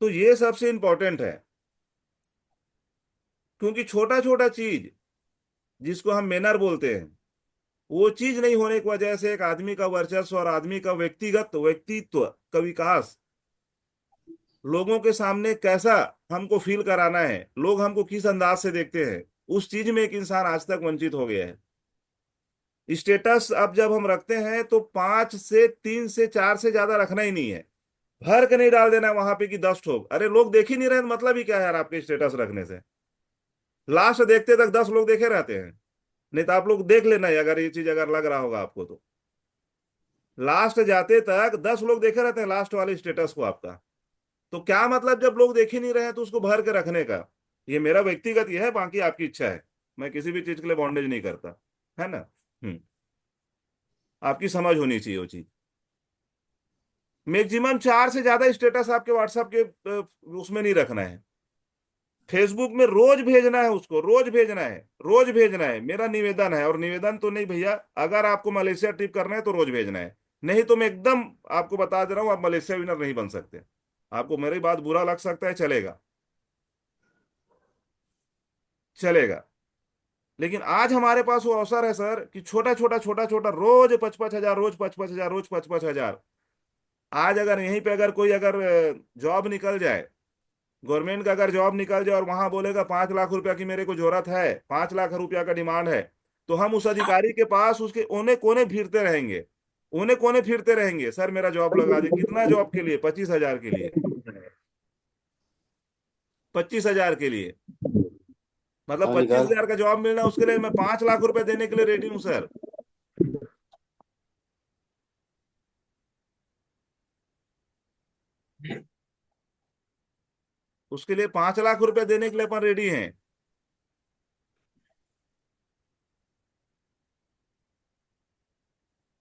तो ये सबसे इंपॉर्टेंट है, क्योंकि छोटा छोटा चीज जिसको हम मैनर बोलते हैं, वो चीज नहीं होने की वजह से एक आदमी का वर्चस्व और आदमी का व्यक्तिगत व्यक्तित्व का विकास, लोगों के सामने कैसा हमको फील कराना है, लोग हमको किस अंदाज से देखते हैं, उस चीज में एक इंसान आज तक वंचित हो गया है। स्टेटस अब जब हम रखते हैं तो 5 से 3 से 4 से ज्यादा रखना ही नहीं है। भर के नहीं डाल देना वहां पे कि 10 ठोक, अरे लोग देख ही नहीं रहे तो मतलब ही क्या है यार आपके स्टेटस रखने से। लास्ट देखते तक 10 लोग देखे रहते हैं। नहीं तो आप लोग देख लेना है, अगर ये चीज अगर लग रहा होगा आपको तो लास्ट जाते तक 10 लोग देखे रहते हैं लास्ट वाले स्टेटस को आपका। तो क्या मतलब जब लोग देख ही नहीं रहे हैं तो उसको भर के रखने का। ये मेरा व्यक्तिगत ये है, बाकी आपकी इच्छा है। मैं किसी भी चीज के लिए बॉन्डेज नहीं करता, है ना। हम्म। आपकी समझ होनी चाहिए वो चीज। मैक्सिमम 4 से ज्यादा स्टेटस आपके व्हाट्सएप के उसमें नहीं रखना है। फेसबुक में रोज भेजना है, उसको रोज भेजना है, रोज भेजना है, मेरा निवेदन है। और निवेदन तो नहीं भैया, अगर आपको मलेशिया ट्रिप करना है तो रोज भेजना है। नहीं तो मैं एकदम आपको बता दे रहा हूँ, आप मलेशिया विनर नहीं बन सकते। आपको मेरी बात बुरा लग सकता है, चलेगा, चलेगा। लेकिन आज हमारे पास वो अवसर है सर कि छोटा छोटा छोटा छोटा रोज 5-5 हजार, रोज 5-5 हजार, रोज 5-5 हजार। आज अगर यहीं पे अगर कोई अगर जॉब निकल जाए, गवर्नमेंट का अगर जॉब निकल जाए और वहां बोलेगा 5 लाख रुपया की मेरे को जरूरत है, 5 लाख रुपया का डिमांड है, तो हम उस अधिकारी के पास उसके ओने कोने फिरते रहेंगे। ओने कोने फिरते रहेंगे, सर मेरा जॉब लगा दे। कितना जॉब के लिए? 25 हजार के लिए। 25 हजार के लिए, मतलब हाँ, पच्चीस निकाल। हजार का जॉब मिलना, उसके लिए मैं 5 लाख रुपया देने के लिए रेडी हूँ सर। उसके लिए 5 लाख रुपया देने के लिए अपन रेडी हैं।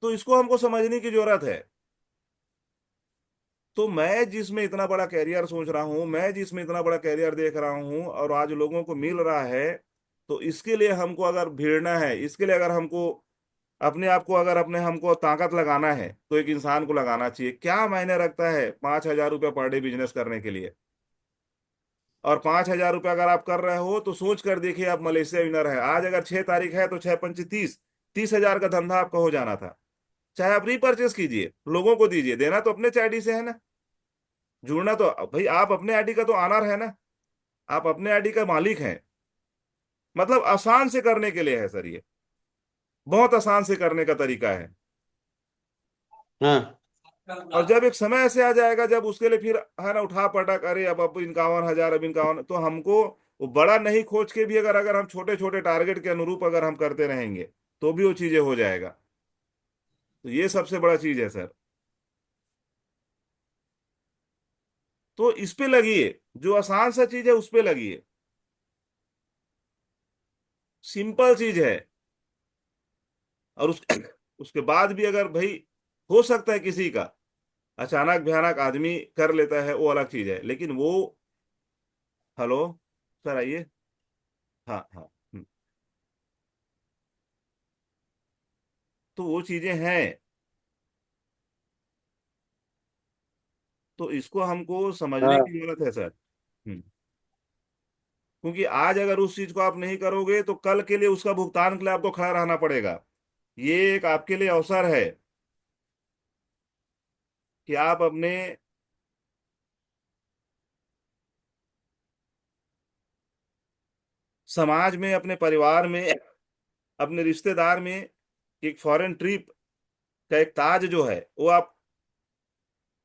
तो इसको हमको समझने की जरूरत है। तो मैं जिसमें इतना बड़ा कैरियर सोच रहा हूं, मैं जिसमें इतना बड़ा कैरियर देख रहा हूं और आज लोगों को मिल रहा है, तो इसके लिए हमको अगर भिड़ना है, इसके लिए अगर हमको अपने आप को अगर अपने हमको ताकत लगाना है, तो एक इंसान को लगाना चाहिए। क्या मायने रखता है 5 हजार रुपया पर डे बिजनेस करने के लिए? और 5 हजार रुपया अगर आप कर रहे हो तो सोच कर देखिए, आप मलेशिया विनर है। आज अगर 6 तारीख है तो 6 5 30, 30 हजार का धंधा आपका हो जाना था। चाहे आप रीपर्चेस कीजिए, लोगों को दीजिए, देना तो अपने चाइडी से है ना। जुड़ना तो भाई आप अपने आईडी का तो ऑनर है ना, आप अपने आईडी का मालिक हैं। मतलब आसान से करने के लिए है सर ये, बहुत आसान से करने का तरीका है। हाँ। और जब एक समय ऐसे आ जाएगा जब उसके लिए फिर है ना उठा पटक, अरे अब 51 हजार, अब 51, तो हमको वो बड़ा नहीं खोज के भी अगर अगर हम छोटे छोटे टारगेट के अनुरूप अगर हम करते रहेंगे, तो भी वो चीजें हो जाएगा। तो ये सबसे बड़ा चीज है सर। तो इस पे लगिए, जो आसान सा चीज है उस पे लगिए। सिंपल चीज है। और उसके बाद भी अगर भाई हो सकता है किसी का अचानक भयानक आदमी कर लेता है, वो अलग चीज है, लेकिन वो। हेलो, सर आइए। हाँ हाँ। तो वो चीजें हैं। तो इसको हमको समझने हाँ। की जरूरत है सर। क्योंकि आज अगर उस चीज को आप नहीं करोगे तो कल के लिए उसका भुगतान के लिए आपको खड़ा रहना पड़ेगा। ये एक आपके लिए अवसर है कि आप अपने समाज में, अपने परिवार में, अपने रिश्तेदार में एक फॉरेन ट्रिप का एक ताज जो है वो आप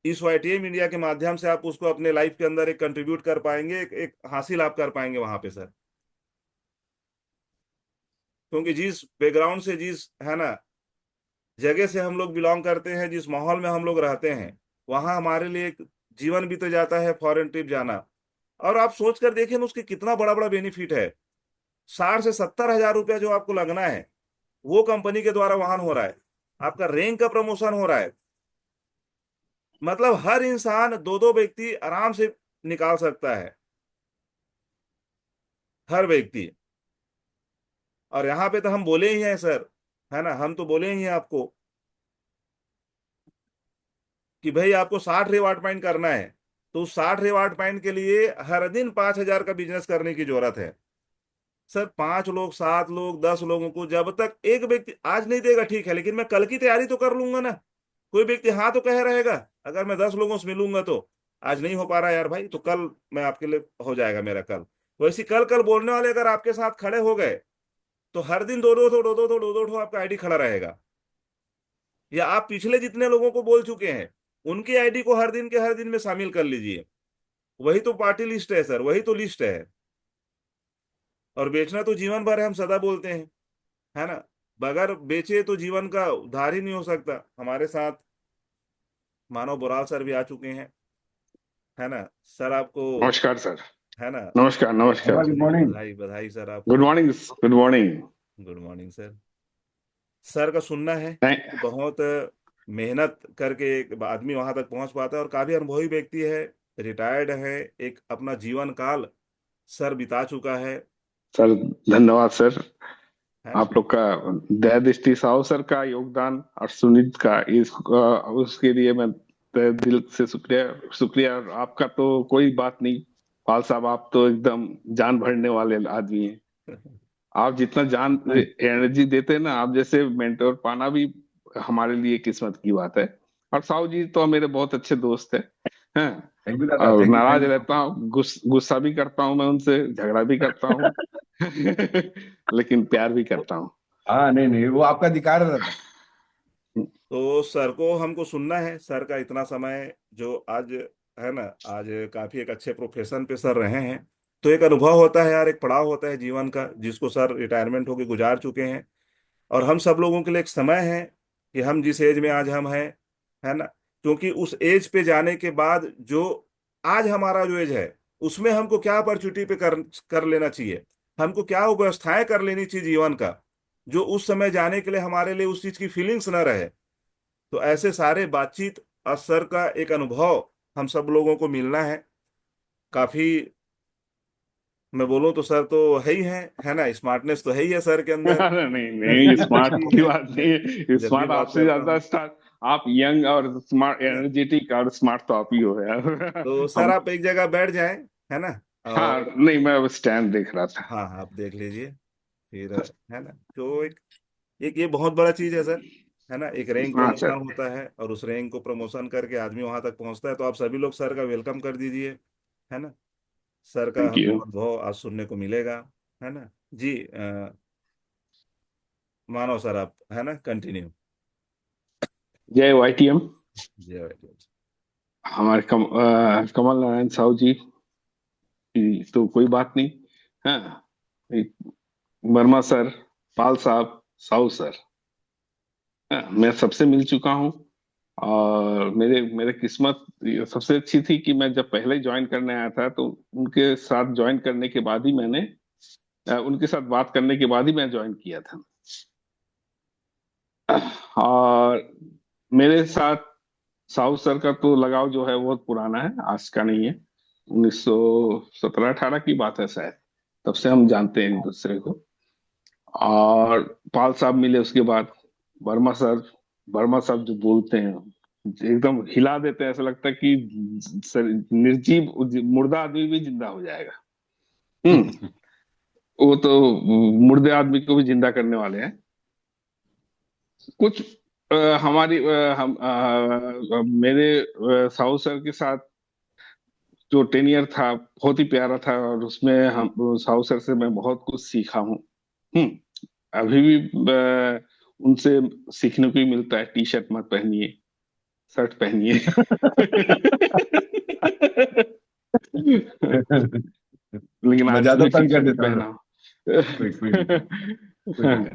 इस वाईटीएम इंडिया के माध्यम से आप उसको अपने लाइफ के अंदर एक कंट्रीब्यूट कर पाएंगे, एक हासिल आप कर पाएंगे वहां पे सर। क्योंकि जिस बैकग्राउंड से, जिस है ना जगह से हम लोग बिलोंग करते हैं, जिस माहौल में हम लोग रहते हैं, वहां हमारे लिए एक जीवन बीत जाता है फॉरेन ट्रिप जाना। और आप सोच कर देखिए ना उसके कितना बड़ा बड़ा बेनिफिट है। 60 से 70 हजार रुपया जो आपको लगना है, वो कंपनी के द्वारा वहन हो रहा है। आपका रैंक का प्रमोशन हो रहा है। मतलब हर इंसान दो दो व्यक्ति आराम से निकाल सकता है, हर व्यक्ति। और यहाँ पे तो हम बोले ही हैं सर, है ना, हम तो बोले ही हैं आपको कि भाई आपको 60 रिवार्ड पॉइंट करना है। तो 60 रिवार्ड पॉइंट के लिए हर दिन 5,000 का बिजनेस करने की जरूरत है। सर 5 लोग, 7 लोग, 10 लोगों को जब तक एक व्यक्ति आज नहीं देगा ठीक है, लेकिन मैं कल की तैयारी तो कर लूंगा ना। कोई व्यक्ति हाँ तो कह रहेगा, अगर मैं 10 लोगों से मिलूंगा तो आज नहीं हो पा रहा यार भाई, तो कल मैं आपके लिए हो जाएगा मेरा कल। वैसे कल कल बोलने वाले अगर आपके साथ खड़े हो गए तो हर दिन दो दो आपका आईडी खड़ा रहेगा। या आप पिछले जितने लोगों को बोल चुके हैं उनकी आईडी को हर दिन के हर दिन में शामिल कर लीजिए। वही तो पार्टी लिस्ट है सर, वही तो लिस्ट है। और बेचना तो जीवन भर है, हम सदा बोलते हैं, है ना। बगैर बेचे तो जीवन का उद्धार ही नहीं हो सकता। हमारे साथ मानव बुराल सर भी आ चुके हैं, है ना। सर आपको, नमस्कार सर। है ना। नमस्कार नमस्कार। गुड बधाई मॉर्निंग। बधाई बधाई सर गुड आपको। Morning. Good morning. Good morning sir. Sir का सुनना है थैंक कि बहुत मेहनत करके एक आदमी वहां तक पहुंच पाता है, और काफी अनुभवी व्यक्ति है, रिटायर्ड है, एक अपना जीवन काल सर बिता चुका सर, धन्यवाद सर। है ना। आप लोग का दया दृष्टि साहू सर का योगदान और सुनीत का उसके लिए मैं तहे दिल से शुक्रिया शुक्रिया। और आपका तो कोई बात नहीं, पाल साहब, आप तो एकदम जान भरने वाले आदमी हैं। आप जितना जान एनर्जी देते हैं ना, आप जैसे मेंटोर पाना भी हमारे लिए किस्मत की बात है। और साहू जी तो मेरे बहुत अच्छे दोस्त हैं। थैंक यू दादा, और थैंक यू, नाराज थैंक यू। रहता हूँ, गुस्सा भी करता हूँ, मैं उनसे झगड़ा भी करता हूँ। लेकिन प्यार भी करता हूँ। हाँ, नहीं नहीं, वो आपका अधिकार है दादा। तो सर को हमको सुनना है, सर का इतना समय जो आज, है ना, आज काफी एक अच्छे प्रोफेशन पे सर रहे हैं। तो एक अनुभव होता है यार, एक पड़ाव होता है जीवन का, जिसको सर रिटायरमेंट होके गुजार चुके हैं। और हम सब लोगों के लिए एक समय है कि हम जिस एज में आज हम हैं, है ना, क्योंकि उस एज पे जाने के बाद जो आज हमारा जो एज है उसमें हमको क्या अपॉर्चुनिटी पे कर कर लेना चाहिए, हमको क्या व्यवस्थाएं कर लेनी चाहिए जीवन का, जो उस समय जाने के लिए हमारे लिए उस चीज की फीलिंग्स ना रहे। तो ऐसे सारे बातचीत और सर का एक अनुभव हम सब लोगों को मिलना है। काफी, मैं बोलूं तो सर तो है ना, स्मार्टनेस तो है ही है सर के अंदर। अरे नहीं नहीं, स्मार्ट काफी की है। बात नहीं है, जब भी स्मार्ट बात आपसे करता ज्यादा हूँ, स्मार्ट। आप यंग और स्मार्ट, है ना। एनर्जेटिक और स्मार्ट तो आप ही हो यार। तो सर हम। आप एक जगह बैठ जाएं, है ना। हाँ और नहीं, मैं अब स्टैंड देख रहा था। हाँ हाँ, आप देख लीजिए फिर, है ना। तो एक ये बहुत बड़ा चीज है सर, है ना। एक रैंक हाँ प्रमोशन सर। होता है, और उस रैंक को प्रमोशन करके आदमी वहां तक पहुंचता है। तो आप सभी लोग सर का वेलकम कर दीजिए, है ना। सर का थैंक हमको यू। अनुभव आज सुनने को मिलेगा, है ना। जी मानो सर आप, है ना, कंटिन्यू। जय वाईटीएम। जी जी। हमारे कमल नारायण साहू जी की तो कोई बात नहीं। हाँ, एक वर्मा सर, पाल साहब, साहू सर, हाँ, मैं सबसे मिल चुका हूँ। और मेरे मेरे किस्मत ये सबसे अच्छी थी कि मैं जब पहले ज्वाइन करने आया था तो उनके साथ ज्वाइन करने के बाद ही मैंने उनके साथ बात करने के बाद ही मैं ज्वाइन किया था। और मेरे साथ साउथ सर का तो लगाव जो है बहुत पुराना है, आज का नहीं है। 1917-18 की बात है शायद, तब से हम जानते हैं एक दूसरे को। और पाल साहब मिले उसके बाद। वर्मा सर, वर्मा साहब जो बोलते हैं एकदम हिला देते हैं, ऐसा लगता है कि निर्जीव मुर्दा आदमी भी जिंदा हो जाएगा। हम्म। वो तो मुर्दे आदमी को भी जिंदा करने वाले हैं। कुछ हमारी मेरे साहू सर के साथ जो टेनियर था बहुत ही प्यारा था, और उसमें हम साहू सर से मैं बहुत कुछ सीखा हूँ। हम्म। अभी भी उनसे सीखने को ही मिलता है, टी शर्ट मत पहनिए, शर्ट पहनिए। लेकिन मैं आज ज्यादा भी टी तंग कर शर्ट देता हूँ। पहना कोई नहीं, कोई नहीं।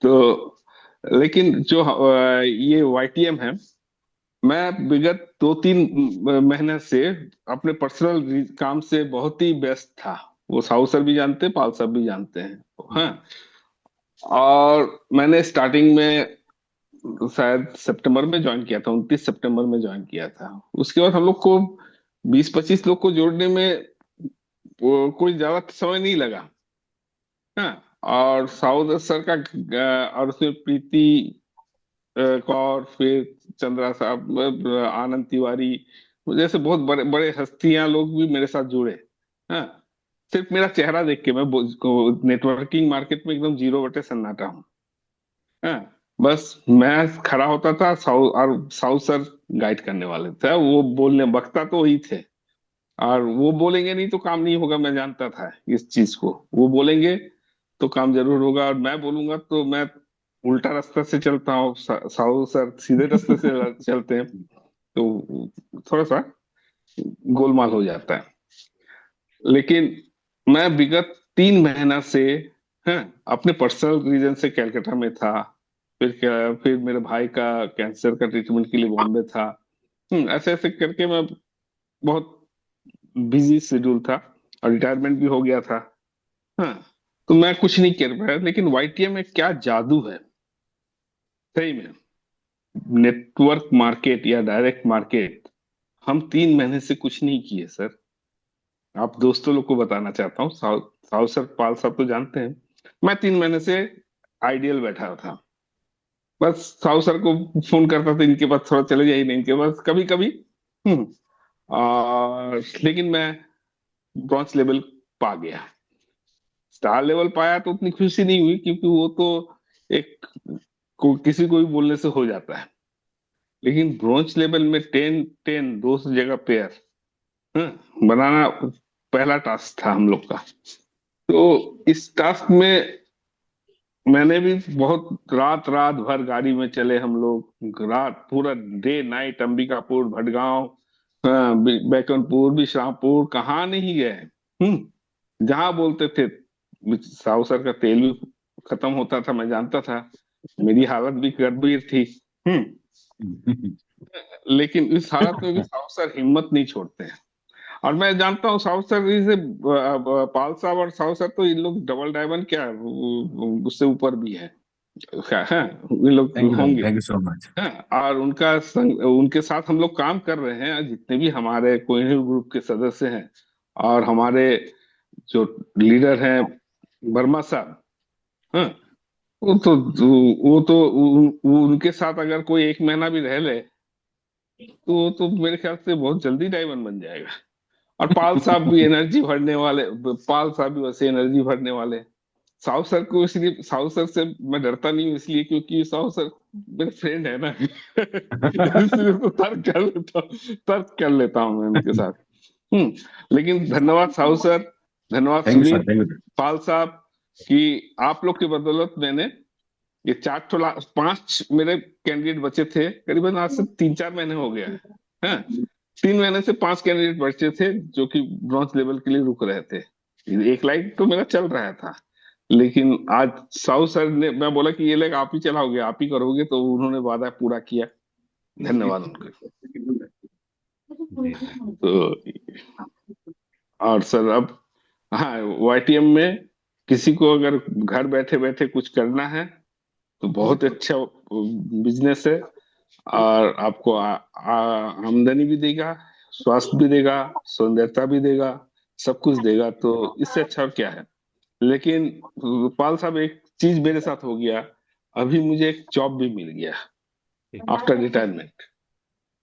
तो लेकिन जो ये वाईटीएम है, मैं विगत 2-3 महीने से अपने पर्सनल काम से बहुत ही व्यस्त था। वो साहू सर भी जानते हैं, पाल साहब भी जानते हैं। हाँ। और मैंने स्टार्टिंग में शायद सितंबर में ज्वाइन किया था, 29 सितंबर में ज्वाइन किया था। उसके बाद हम लोग को 20-25 लोग को जोड़ने में कोई ज्यादा समय नहीं लगा। हाँ। और साउथ सर का और उसमें प्रीति कौर, फिर चंद्रा साहब, आनंद तिवारी, जैसे बहुत बड़े बड़े हस्तियां लोग भी मेरे साथ जुड़े। हाँ, सिर्फ मेरा चेहरा देख के। मैं नेटवर्किंग मार्केट में एकदम 0 बटे सन्नाटा हूँ। हाँ, बस मैं खड़ा होता था, साउ सर गाइड करने वाले थे। वो बोलने बकता तो वही थे, और वो बोलेंगे नहीं तो काम नहीं होगा। मैं जानता था इस चीज को, वो बोलेंगे तो काम जरूर होगा, और मैं बोलूंगा तो मैं उल्टा रास्ता से चलता हूँ, साहु सर सीधे रास्ते से चलते हैं, तो थोड़ा सा गोलमाल हो जाता है। लेकिन मैं विगत 3 महीना से, हाँ, अपने पर्सनल रीजन से कलकत्ता में था। फिर मेरे भाई का कैंसर का ट्रीटमेंट के लिए बॉम्बे था। ऐसे ऐसे करके मैं बहुत बिजी शेड्यूल था, और रिटायरमेंट भी हो गया था। हाँ, तो मैं कुछ नहीं कर पाया। लेकिन वाईटीएम में क्या जादू है, सही में। नेटवर्क मार्केट या डायरेक्ट मार्केट, हम 3 महीने से कुछ नहीं किए सर। आप दोस्तों लोग को बताना चाहता हूँ, साउ साउ सर, पाल साहब तो जानते हैं। मैं 3 महीने से आइडियल बैठा था। बस साउ सर को फोन करता था, इनके पास थोड़ा चले जाइए, इनके पास कभी कभी। हम्म और लेकिन मैं ब्रॉन्ज लेवल पा गया। स्टार लेवल पाया तो उतनी खुशी नहीं हुई, क्योंकि वो तो एक किसी को भी बोलने से हो जाता है। लेकिन ब्रॉन्ज लेवल में 10-10 2 जगह पेयर, बनाना पहला टास्क था हम लोग का। तो इस टास्क में मैंने भी बहुत रात रात भर गाड़ी में चले हम लोग, रात पूरा डे नाइट, अंबिकापुर, भटगांव, बैकुंठपुर, विश्रामपुर, कहाँ नहीं गए। जहां बोलते थे। साहु सर का तेल भी खत्म होता था, मैं जानता था। मेरी हालत भी गंभीर थी। हम्म लेकिन इस हालत में भी साहु सर हिम्मत नहीं छोड़ते हैं। और मैं जानता हूँ साहु सर से, पाल साहब और साहु सर तो इन लोग डबल डायमंड क्या, उससे ऊपर भी है। क्या है, इन लोग थैंक यू होंगे। Thank you so much. हाँ, और उनके साथ हम लोग काम कर रहे हैं, जितने भी हमारे कोहिनूर ग्रुप के सदस्य हैं, और हमारे जो लीडर हैं, वर्मा साहब। हाँ, वो उनके साथ अगर कोई 1 महीना भी रह ले, तो वो तो मेरे ख्याल से बहुत जल्दी डायमंड बन जाएगा। और पाल साहब भी एनर्जी भरने वाले, पाल साहब भी वैसे एनर्जी भरने वाले। साहु सर को इसलिए, साहु सर से मैं डरता नहीं हूँ इसलिए, क्योंकि साहु सर मेरे फ्रेंड है ना। इसलिए तो तर्क कर लेता हूँ मैं उनके साथ। लेकिन धन्यवाद साहु सर, धन्यवाद thank you sir, Sunil, thank you. Pal साहब, कि आप लोग की बदौलत मैंने ये 5 मेरे कैंडिडेट बचे थे। करीबन आज से 3-4 महीने हो गया है। हाँ, 3 महीने से 5 कैंडिडेट बचे थे, जो कि ब्रॉन्ज लेवल के लिए रुक रहे थे। एक लाइन तो मेरा चल रहा था। लेकिन आज साहु सर ने, मैं बोला कि ये लेग आप ही चलाओगे, आप ही करोगे, तो उन्होंने वादा पूरा किया। धन्यवाद उनका। जी जी। तो और सर अब, हाँ, वाईटीएम में किसी को अगर घर बैठे बैठे कुछ करना है तो बहुत अच्छा बिजनेस है। और आपको आमदनी भी देगा, स्वास्थ्य भी देगा, सौंदर्यता भी देगा, सब कुछ देगा। तो इससे अच्छा और क्या है। लेकिन पाल साहब, एक चीज मेरे साथ हो गया। अभी मुझे एक जॉब भी मिल गया ठीक है। आफ्टर रिटायरमेंट,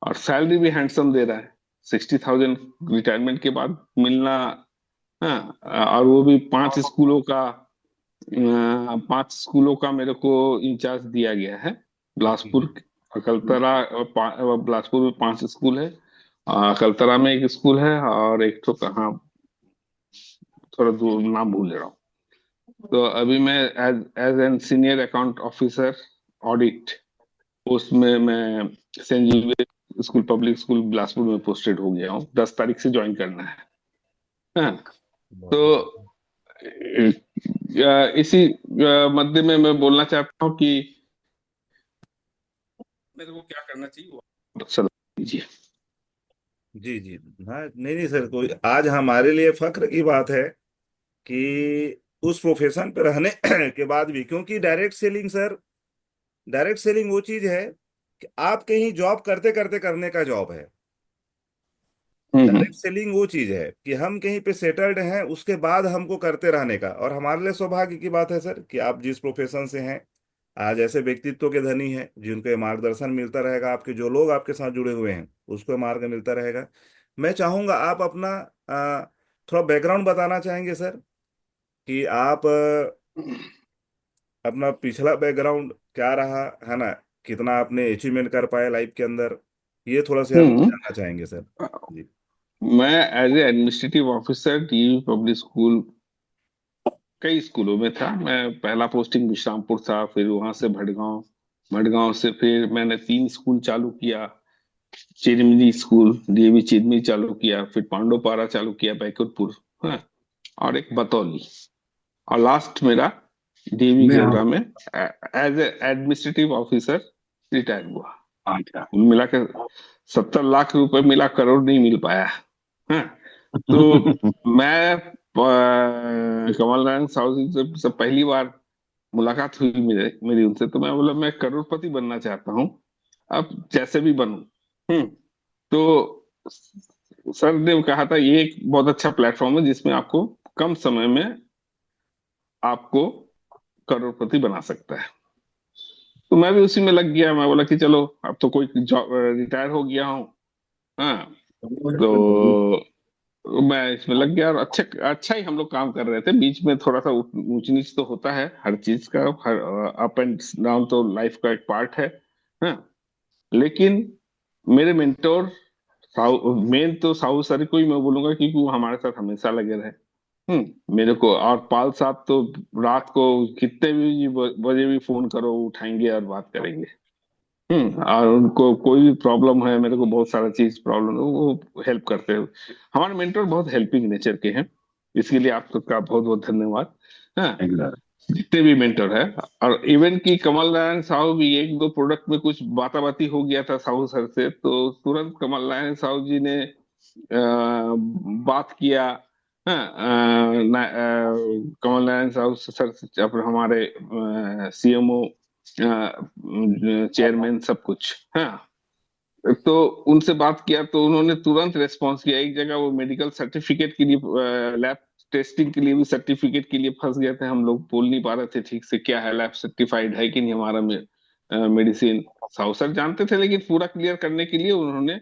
और सैलरी भी हैंडसम दे रहा है। 60,000 रिटायरमेंट के बाद मिलना। हाँ, और वो भी 5 स्कूलों का मेरे को इंचार्ज दिया गया है। बिलासपुर, अकलतरा, बिलासपुर में 5 स्कूल है, अकलतरा में एक स्कूल है, और एक तो कहाँ, थोड़ा दूर नाम भूल रहा हूँ। तो अभी मैं as as an senior account officer audit, उसमें मैं saint Xavier school, public school Bilaspur में पोस्टेड हो गया हूँ। 10 तारीख से ज्वाइन करना है। हाँ, बहुत तो बहुत। इसी मध्य में मैं बोलना चाहता हूँ कि मेरे को क्या करना चाहिए, वो सलाह दीजिए। जी जी। हाँ, नहीं नहीं सर, कोई आज हमारे लिए फख्र की बात है कि उस प्रोफेशन पे रहने के बाद भी, क्योंकि direct selling sir, direct selling वो चीज है कि आप कहीं जॉब करते करते करने का जॉब है। हम्म। डायरेक्ट सेलिंग वो चीज है कि हम कहीं पे सेटल्ड हैं, उसके बाद हमको करते रहने का। और हमारे लिए सौभाग्य की बात है सर कि आप जिस प्रोफेशन से हैं आज ऐसे व्यक्तित्व के धनी हैं जिनके मार्गदर्शन मिलता रहेगा, आपके जो लोग आपके साथ जुड़े हुए हैं उसको मार्ग मिलता रहेगा। मैं चाहूंगा आप अपना थोड़ा बैकग्राउंड बताना चाहेंगे सर, कि आप अपना पिछला बैकग्राउंड क्या रहा है ना, कितना आपने अचीवमेंट कर पाए लाइफ के अंदर, ये थोड़ा सा हम हम्म जानना चाहेंगे सर। जी। मैं as a administrative officer DU public school, कई स्कूलों में था। मैं पहला पोस्टिंग विश्रामपुर था, फिर वहां से भटगांव, भटगांव से फिर मैंने 3 स्कूल चालू किया। चिरमिरी स्कूल, डीएवी चिरमिरी चालू किया, फिर पांडोपारा चालू किया, बैकुंठपुर, हाँ, और एक बतौली, और लास्ट मेरा डीवी मैं गेवरा हाँ। में as a administrative officer retire हुआ। अच्छा। कुल मिला के 70 लाख रुपए मिला, करोड़ नहीं मिल पाया। हाँ, तो मैं कमल नारायण साहु जी से पहली बार मुलाकात हुई मेरी उनसे, तो मैं बोला मैं करोड़पति बनना चाहता हूँ, अब जैसे भी बनूं। तो सर ने कहा था ये एक बहुत अच्छा प्लेटफॉर्म है जिसमें आपको कम समय में आपको करोड़पति बना सकता है। तो मैं भी उसी में लग गया। मैं बोला कि चलो अब तो कोई जॉब, रिटायर हो गया हूँ, हाँ, तो मैं इसमें लग गया। और अच्छा अच्छा ही हम लोग काम कर रहे थे। बीच में थोड़ा सा ऊंच नीच तो होता है हर चीज का, हर अप एंड डाउन तो लाइफ का एक पार्ट है, हाँ। लेकिन मेरे मेंटोर साहु, मेन तो साहू सर को ही मैं बोलूंगा, क्योंकि वो हमारे साथ हमेशा लगे रहे। मेरे को, और पाल साहब तो रात को कितने भी बजे भी फोन करो वो उठाएंगे और बात करेंगे। और उनको कोई भी प्रॉब्लम है, मेरे को बहुत सारा चीज प्रॉब्लम है, वो हेल्प करते हैं। हमारे मेंटर बहुत हेल्पिंग नेचर के हैं, इसके लिए आपका बहुत बहुत धन्यवाद। हाँ, एग्जैक्ट। जितने भी मेंटर है। और इवन की कमल नारायण साहू भी, एक दो प्रोडक्ट में कुछ बाताबाती हो गया था साहू सर से, तो तुरंत कमल नारायण साहू जी ने बात किया। हाँ, कमल नारायण साहू सर से, अपने हमारे सीएमओ, चेयरमैन, सब कुछ, हाँ। तो उनसे बात किया तो उन्होंने तुरंत रेस्पॉन्स किया। एक जगह वो मेडिकल सर्टिफिकेट के लिए, लैब टेस्टिंग के लिए भी सर्टिफिकेट के लिए फंस गए थे हम लोग, बोल नहीं पा रहे थे ठीक से क्या है, लैब सर्टिफाइड है कि नहीं हमारा मेडिसिन। साहू सर जानते थे, लेकिन पूरा क्लियर करने के लिए उन्होंने,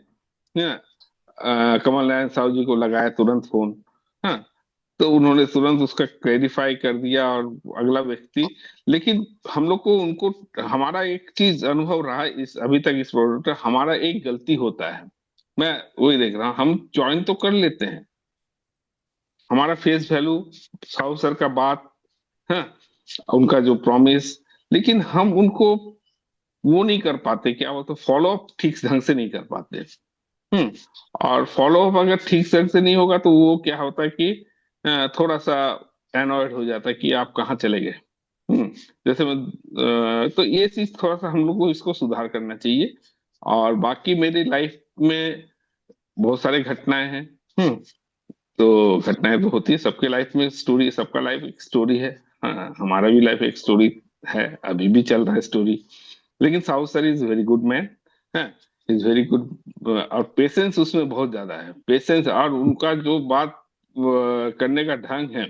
हाँ, कमल नारायण साहू जी को लगाया तुरंत फोन। हाँ, तो उन्होंने तुरंत उसका क्लेरिफाई कर दिया, और अगला व्यक्ति। लेकिन हम लोग को उनको, हमारा एक चीज अनुभव रहा इस अभी तक इस प्रोडक्ट में, हमारा एक गलती होता है। मैं वही देख रहा हूँ, हम ज्वाइन तो कर लेते हैं, हमारा फेस वैल्यू, साहू सर का बात, हाँ, उनका जो प्रॉमिस, लेकिन हम उनको वो नहीं कर पाते, क्या वो तो फॉलो अप ठीक ढंग से नहीं कर पाते। हम्म और फॉलो अप अगर ठीक से नहीं होगा तो वो क्या होता है कि थोड़ा सा एनॉयड हो जाता है कि आप कहाँ चले गए। हम्म जैसे मैं, तो ये चीज थोड़ा सा हम लोग को इसको सुधार करना चाहिए। और बाकी मेरी लाइफ में बहुत सारे घटनाएं हैं। हम्म तो घटनाएं तो होती है सबके लाइफ में, स्टोरी, सबका लाइफ एक स्टोरी है। हाँ, हमारा भी लाइफ एक स्टोरी है, अभी भी चल रहा है स्टोरी। लेकिन south sir is very good man, है, इज वेरी गुड। और पेशेंस उसमें बहुत ज्यादा है, पेशेंस, और उनका जो बात करने का ढंग है।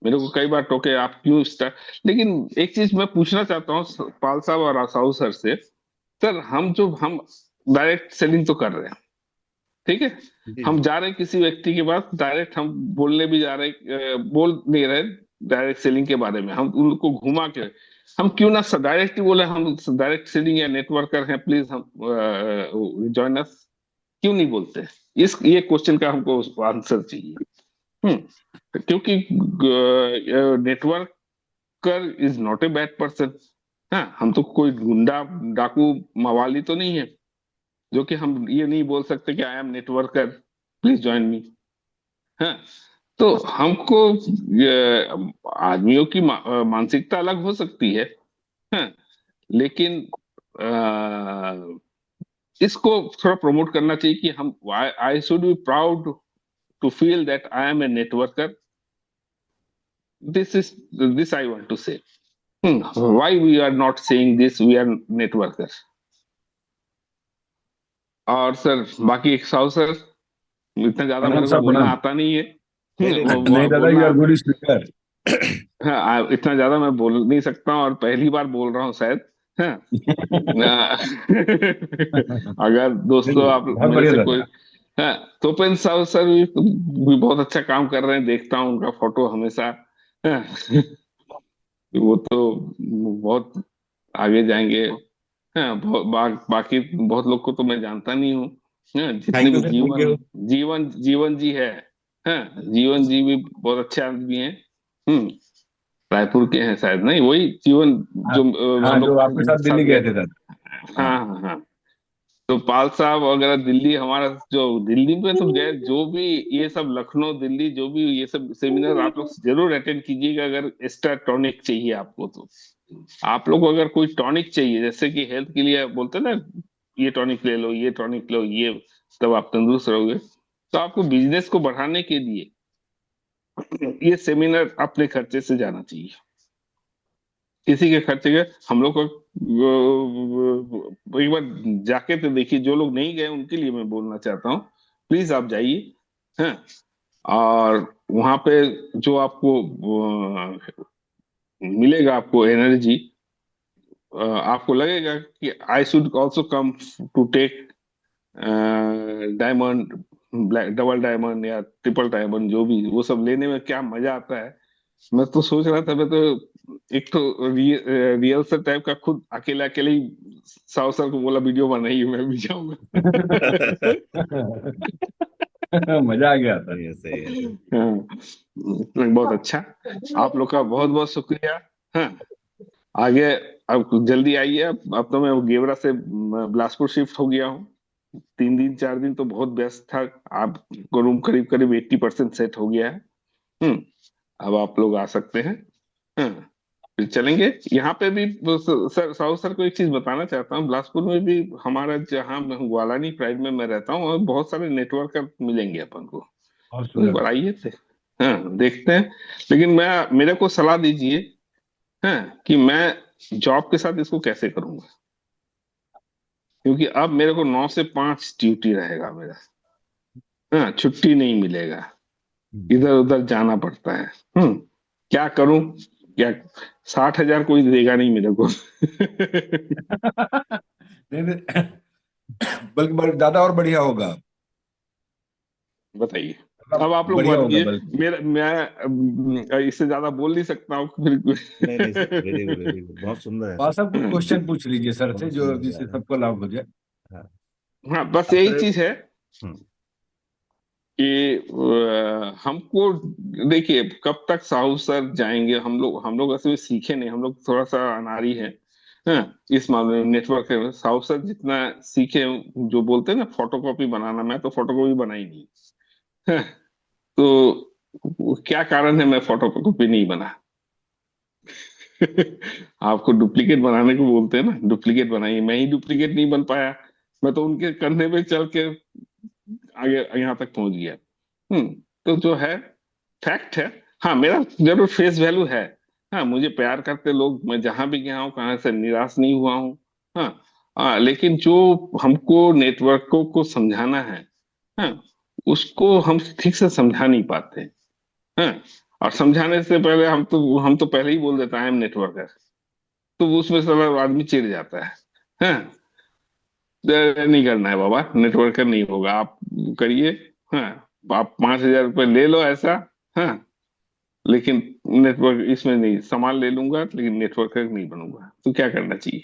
मेरे को कई बार टोके, आप क्यों स्टार्ट। लेकिन एक चीज मैं पूछना चाहता हूँ पाल साहब और साहू सर से, सर हम डायरेक्ट सेलिंग तो कर रहे हैं, ठीक है, जी हम जी। जा रहे हैं किसी व्यक्ति के पास डायरेक्ट, हम बोलने भी जा रहे बोल नहीं रहे डायरेक्ट सेलिंग के बारे में, हम उनको घुमा के, हम क्यों ना डायरेक्ट ही बोले हम डायरेक्ट सेलिंग या नेटवर्कर हैं, प्लीज हम ज्वाइन अस, क्यों नहीं बोलते? इस ये क्वेश्चन का हमको आंसर चाहिए। क्योंकि networker is not a bad person. हाँ, हम तो कोई गुंडा, डाकू, मवाली तो नहीं है, जो कि हम ये नहीं बोल सकते कि I am networker, please join me. हाँ, तो हमको आदमियों की मानसिकता अलग हो सकती है, हाँ, लेकिन इसको थोड़ा प्रमोट करना चाहिए कि हम, I should be proud to feel that I am a networker. This I want to say, why we are not saying this, we are networker. और सर बाकी एक साहु सर, इतना ज्यादा प्रणाम मेरे को साहब, बोलना प्रणाम। आता नहीं है। नहीं नहीं नहीं, नहीं दादा, यू बोलना आर आता गुड है। स्पीकर। हाँ, इतना ज्यादा मैं बोल नहीं सकता हूँ, और पहली बार बोल रहा हूँ शायद। हाँ। ना- अगर दोस्तों नहीं, आप बहुत मेरे बढ़िया से कोई, दादा। हाँ, तो पेन साहब सर भी बहुत अच्छा काम कर रहे हैं, देखता हूँ उनका फोटो हमेशा। हाँ। वो तो बहुत आगे जाएंगे। हाँ, बाकी बहुत लोग को तो मैं जानता नहीं हूँ। हाँ, जितने थैंक यू भी सर, थैंक जीवन यू। जीवन जीवन जी है। हाँ, जीवन जी भी बहुत अच्छे आदमी है। हम्म। रायपुर के हैं शायद, नहीं वही जीवन हाँ, जो हाँ, हम जो आपके लोग साथ साथ दिल्ली गए गए थे थे। दादा। हाँ, हाँ हाँ हाँ। तो पाल साहब वगैरह दिल्ली, हमारा जो दिल्ली में तो गए, जो भी ये सब लखनऊ दिल्ली जो भी ये सब सेमिनार आप लोग जरूर अटेंड कीजिएगा, अगर एक्स्ट्रा टॉनिक चाहिए आपको तो। आप लोग को अगर कोई टॉनिक चाहिए, जैसे कि हेल्थ के लिए बोलते हैं ना, ये टॉनिक ले लो, ये टॉनिक लो, ये तब आप तंदुरुस्त रहोगे, तो आपको बिजनेस को बढ़ाने के लिए ये सेमिनार अपने खर्चे से जाना चाहिए। किसी के खर्चे के हम लोग को एक बार जाके तो देखिए, जो लोग नहीं गए उनके लिए मैं बोलना चाहता हूँ, प्लीज आप जाइए। हैं। और वहां पे जो आपको मिलेगा, आपको एनर्जी, आपको लगेगा कि I should also come to take diamond, black double diamond या ट्रिपल डायमंड, जो भी वो सब लेने में क्या मजा आता है। मैं तो सोच रहा था, मैं तो एक तो रियल सर टाइप का खुद अकेले अकेले ही साव सर को बोला वीडियो बनाइए, मैं भी जाऊंगा। मजा आ गया सर। सही है, सही है। हाँ, बहुत अच्छा। आप लोग का बहुत बहुत शुक्रिया। हाँ, आगे अब जल्दी आइए। अब तो मैं गेवरा से बिलासपुर शिफ्ट हो गया हूँ। 3 दिन 4 दिन तो बहुत व्यस्त था। आपको रूम करीब करीब 80% सेट हो गया है। हम्म। अब आप लोग आ सकते हैं। हाँ, फिर चलेंगे। यहाँ पे भी वो सर साहू सर को एक चीज बताना चाहता हूँ, बिलासपुर में भी हमारा, जहाँ मैं ग्वालानी प्राइड में मैं रहता हूँ, और बहुत सारे नेटवर्क मिलेंगे अपन को। बहुत एक सुंदर बार दादा। आइए थे। हाँ, देखते हैं। लेकिन मैं, मेरे को सलाह दीजिए, हाँ, कि मैं जॉब के साथ इसको कैसे करूंगा, क्योंकि अब मेरे को 9 से 5 ड्यूटी रहेगा मेरा। हाँ, छुट्टी नहीं मिलेगा, इधर उधर जाना पड़ता है। क्या करूं, क्या 60,000 कोई देगा नहीं मेरे को। नहीं नहीं, बल्कि दादा और बढ़िया होगा। बताइए। दादा, अब आप लोग बढ़िया होगा बताइए। बल्कि। मेरा मैं इससे ज्यादा बोल नहीं सकता हूँ नहीं नहीं सर, वेरी गुड, फिर। वेरी गुड, बहुत सुंदर है वहां सर। सब कुछ क्वेश्चन पूछ लीजिए सर से, बहुत जो सुंदर जा जिससे रहा है। सबको लाभ हो जाए। हाँ। हाँ, बस यही आपने। चीज है हम्म। कि हमको, देखिए कब तक साहू सर जाएंगे, हम लोग ऐसे में सीखे नहीं, हम लोग थोड़ा सा अनाड़ी है। हाँ, इस मामले में नेटवर्क है, साहू सर जितना सीखे, जो बोलते हैं ना फोटोकॉपी बनाना, मैं तो फोटोकॉपी बना ही नहीं। हाँ, तो क्या कारण है मैं फोटोकॉपी नहीं बना। आपको डुप्लीकेट बनाने को बोलते हैं ना, डुप्लीकेट बनाइए, मैं ही डुप्लीकेट नहीं बन पाया। मैं तो उनके कंधे पे चल के आगे यहाँ तक पहुंच गया। तो जो है फैक्ट है। हाँ, मेरा जरूर फेस वैल्यू है। हाँ, मुझे प्यार करते लोग, मैं जहां भी गया हूँ कहाँ से निराश नहीं हुआ हूँ। हाँ। लेकिन जो हमको नेटवर्कों को समझाना है, हाँ, उसको हम ठीक से समझा नहीं पाते। हाँ, और समझाने से पहले हम तो पहले ही बोल देते हैं आई एम नेटवर्कर, तो उसमें साला आदमी चिढ़ जाता है। हाँ, नहीं करना है बाबा, नेटवर्कर नहीं होगा आप, करिए। हाँ, आप 5,000 रुपये ले लो ऐसा। हाँ, लेकिन नेटवर्क इसमें नहीं, सामान ले लूंगा लेकिन नेटवर्कर नहीं बनूंगा, तो क्या करना चाहिए।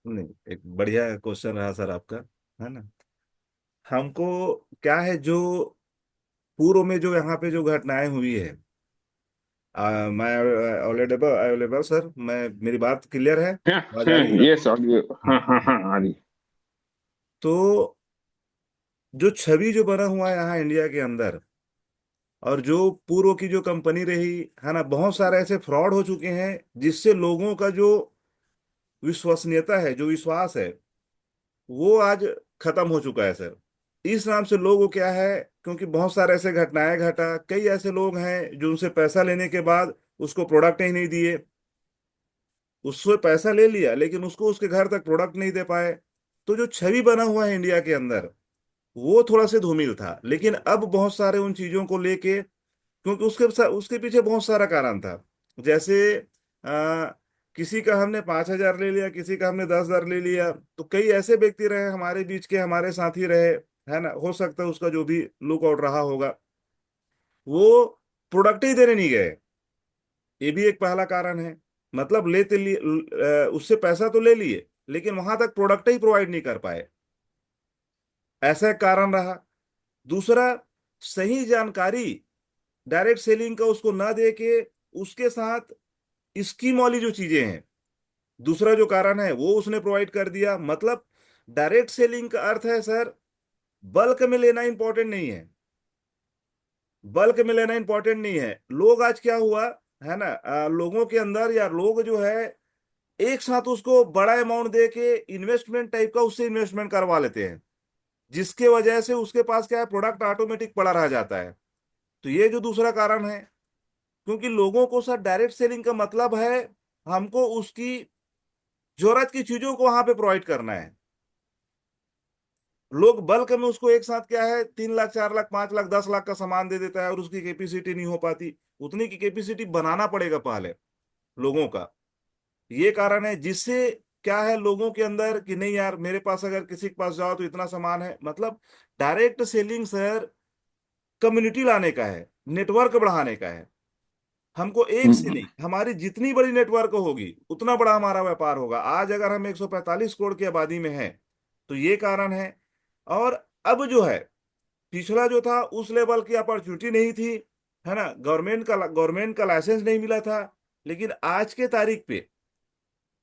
नहीं, एक बढ़िया क्वेश्चन रहा सर आपका, है ना। हमको क्या है, जो पूर्व में जो यहाँ पे जो घटनाएं हुई है, मैं अवेलेबल अवेलेबल सर, मैं, मेरी बात क्लियर है, हाँ आवाज आ हाँ, रही है यस आपको? ऑडियो, हाँ हम्म। हाँ हाँ, आ रही। तो जो छवि जो बना हुआ है यहाँ इंडिया के अंदर, और जो पूर्व की जो कंपनी रही, है ना, बहुत सारे ऐसे फ्रॉड हो चुके हैं, जिससे लोगों का जो विश्वसनीयता है, जो विश्वास है, वो आज खत्म हो चुका है सर। इस नाम से लोगों क्या है, क्योंकि बहुत सारे ऐसे घटनाएं घटा, कई ऐसे लोग हैं जो उनसे पैसा लेने के बाद उसको प्रोडक्ट ही नहीं दिए, उससे पैसा ले लिया लेकिन उसको उसके घर तक प्रोडक्ट नहीं दे पाए। तो जो छवि बना हुआ है इंडिया के अंदर, वो थोड़ा सा धूमिल था, लेकिन अब बहुत सारे उन चीजों को लेके, क्योंकि उसके उसके पीछे बहुत सारा कारण था। जैसे आ, किसी का हमने 5,000 ले लिया, किसी का हमने 10,000 ले लिया, तो कई ऐसे व्यक्ति रहे हमारे बीच के, हमारे साथी रहे, है ना, हो सकता है उसका जो भी लुक आउट रहा होगा, वो प्रोडक्ट ही देने नहीं गए। ये भी एक पहला कारण है। मतलब लेते लिए उससे पैसा तो ले लिए, लेकिन वहां तक प्रोडक्ट ही प्रोवाइड नहीं कर पाए, ऐसा एक कारण रहा। दूसरा, सही जानकारी डायरेक्ट सेलिंग का उसको ना दे के उसके साथ स्कीम वाली जो चीजें हैं, दूसरा जो कारण है वो उसने प्रोवाइड कर दिया। मतलब डायरेक्ट सेलिंग का अर्थ है सर, बल्क में लेना इंपॉर्टेंट नहीं है। बल्क में लेना इंपॉर्टेंट नहीं है। लोग आज क्या हुआ, है ना, लोगों के अंदर, या लोग जो है एक साथ उसको बड़ा अमाउंट दे के इन्वेस्टमेंट टाइप का उससे इन्वेस्टमेंट करवा लेते हैं, जिसके वजह से उसके पास क्या है, प्रोडक्ट ऑटोमेटिक पड़ा रह जाता है। तो ये जो दूसरा कारण है, क्योंकि लोगों को सर डायरेक्ट सेलिंग का मतलब है हमको उसकी जरूरत की चीजों को वहां पे प्रोवाइड करना है। लोग बल्क में उसको एक साथ क्या है 3 लाख 4 लाख 5 लाख 10 लाख का सामान दे देता है, और उसकी कैपेसिटी नहीं हो पाती। उतनी की कैपेसिटी बनाना पड़ेगा पहले लोगों का। ये कारण है जिससे क्या है लोगों के अंदर कि नहीं यार, मेरे पास अगर किसी के पास जाओ तो इतना सामान है। मतलब डायरेक्ट सेलिंग सर कम्युनिटी लाने का है, नेटवर्क बढ़ाने का है। हमको एक से हम्म, नहीं, हमारी जितनी बड़ी नेटवर्क होगी उतना बड़ा हमारा व्यापार होगा। आज अगर हम 145 करोड़ की आबादी में हैं, तो ये कारण है। और अब जो है, पिछला जो था उस लेवल की अपॉर्चुनिटी नहीं थी, है ना, गवर्नमेंट का लाइसेंस नहीं मिला था। लेकिन आज के तारीख पे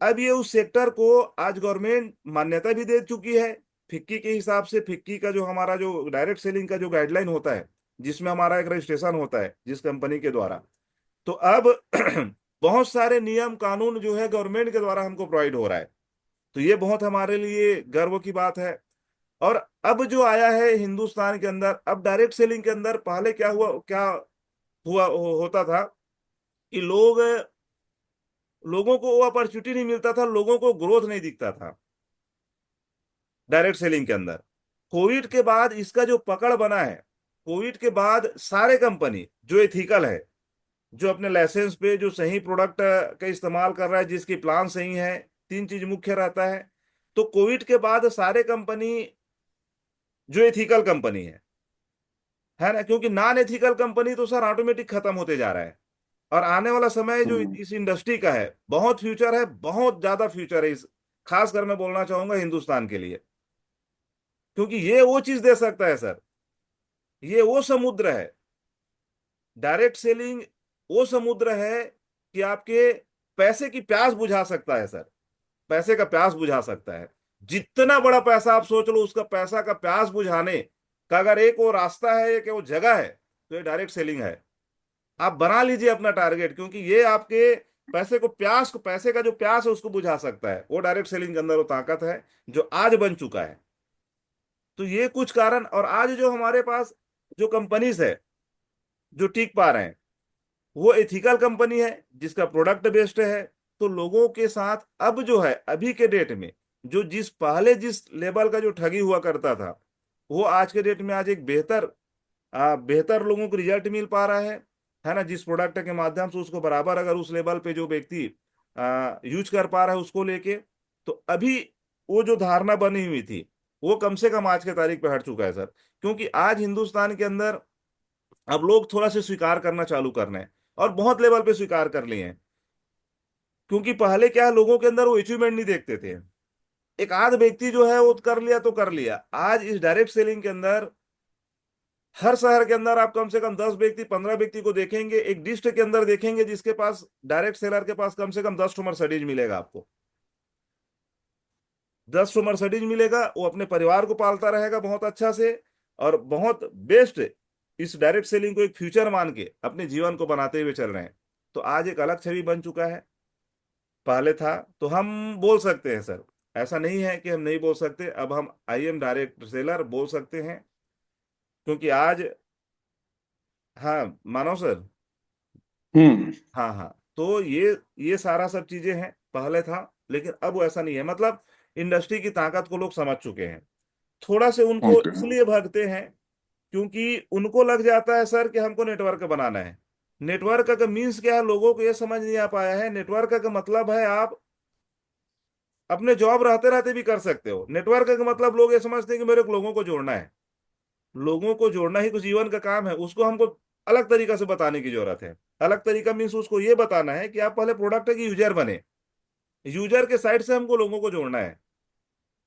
अब ये उस सेक्टर को आज गवर्नमेंट मान्यता भी दे चुकी है। फिक्की के हिसाब से, फिक्की का जो हमारा जो डायरेक्ट सेलिंग का जो गाइडलाइन होता है, जिसमें हमारा एक रजिस्ट्रेशन होता है जिस कंपनी के द्वारा, तो अब बहुत सारे नियम कानून जो है गवर्नमेंट के द्वारा हमको प्रोवाइड हो रहा है। तो ये बहुत हमारे लिए गर्व की बात है। और अब जो आया है हिंदुस्तान के अंदर, अब डायरेक्ट सेलिंग के अंदर पहले क्या हुआ, होता था कि लोगों को वो अपॉर्चुनिटी नहीं मिलता था, लोगों को ग्रोथ नहीं दिखता था डायरेक्ट सेलिंग के अंदर। कोविड के बाद इसका जो पकड़ बना है, कोविड के बाद सारे कंपनी जो एथिकल है, जो अपने लाइसेंस पे जो सही प्रोडक्ट का इस्तेमाल कर रहा है, जिसकी प्लान सही है, 3 चीज मुख्य रहता है। तो कोविड के बाद सारे कंपनी जो एथिकल कंपनी है ना, क्योंकि नॉन एथिकल कंपनी तो सर ऑटोमेटिक खत्म होते जा रहा है। और आने वाला समय जो हम्म, इस इंडस्ट्री का है, बहुत फ्यूचर है, बहुत ज्यादा फ्यूचर है इस, खासकर मैं बोलना चाहूंगा हिंदुस्तान के लिए। क्योंकि ये वो चीज दे सकता है सर, ये वो समुद्र है, डायरेक्ट सेलिंग वो समुद्र है कि आपके पैसे की प्यास बुझा सकता है सर, पैसे का प्यास बुझा सकता है। जितना बड़ा पैसा आप सोच लो, उसका पैसा का प्यास बुझाने का अगर एक वो रास्ता है, एक वो जगह है, तो ये डायरेक्ट सेलिंग है। आप बना लीजिए अपना टारगेट, क्योंकि ये आपके पैसे का जो प्यास है उसको बुझा सकता है। वो डायरेक्ट सेलिंग के अंदर वो ताकत है जो आज बन चुका है। तो ये कुछ कारण, और आज जो हमारे पास जो कंपनीज है जो टिक पा रहे हैं, वो एथिकल कंपनी है जिसका प्रोडक्ट बेस्ड है। तो लोगों के साथ अब जो है अभी के डेट में, जो जिस लेवल का जो ठगी हुआ करता था, वो आज के डेट में आज एक बेहतर लोगों को रिजल्ट मिल पा रहा है ना, जिस प्रोडक्ट के माध्यम से उसको बराबर अगर उस लेवल पे जो व्यक्ति यूज कर पा रहा है उसको लेके, तो अभी वो जो धारणा बनी हुई थी वो कम से कम आज के तारीख पे हट चुका है सर। क्योंकि आज हिंदुस्तान के अंदर अब लोग थोड़ा सा स्वीकार करना चालू कर रहे हैं, और बहुत लेवल पे स्वीकार कर लिए हैं। क्योंकि पहले क्या है, लोगों के अंदर वो अचीवमेंट नहीं देखते थे। एक आध व्यक्ति जो है वो कर लिया तो कर लिया। आज इस डायरेक्ट सेलिंग के अंदर हर शहर के अंदर आप कम से कम 10 व्यक्ति 15 व्यक्ति को देखेंगे, एक डिस्ट्रिक्ट के अंदर देखेंगे जिसके पास, डायरेक्ट सेलर के पास कम से कम 10 मर्सिडीज मिलेगा आपको। 10 मर्सिडीज मिलेगा, वो अपने परिवार को पालता रहेगा बहुत अच्छा से, और बहुत बेस्ट इस डायरेक्ट सेलिंग को एक फ्यूचर मान के अपने जीवन को बनाते हुए चल रहे हैं। तो आज एक अलग छवि बन चुका है। पहले था तो हम बोल सकते हैं सर, ऐसा नहीं है कि हम नहीं बोल सकते, अब हम आई एम डायरेक्ट सेलर बोल सकते हैं। क्योंकि आज, हाँ मानो सर, हम्म, हाँ हाँ, तो ये सारा सब चीजें हैं, पहले था। लेकिन अब वो ऐसा नहीं है। मतलब इंडस्ट्री की ताकत को लोग समझ चुके हैं। थोड़ा से उनको ओके। इसलिए भागते हैं क्योंकि उनको लग जाता है सर कि हमको नेटवर्क बनाना है। नेटवर्क का मीन्स क्या है, लोगों को ये समझ नहीं आ पाया है। नेटवर्क का मतलब है आप अपने जॉब रहते रहते भी कर सकते हो। नेटवर्क का मतलब लोग ये समझते हैं कि मेरे को लोगों को जोड़ना है। लोगों को जोड़ना ही कुछ जीवन का काम है, उसको हमको अलग तरीका से बताने की जरूरत है। अलग तरीका मीन्स उसको ये बताना है कि आप पहले प्रोडक्ट के यूजर बने, यूजर के साइड से हमको लोगों को जोड़ना है।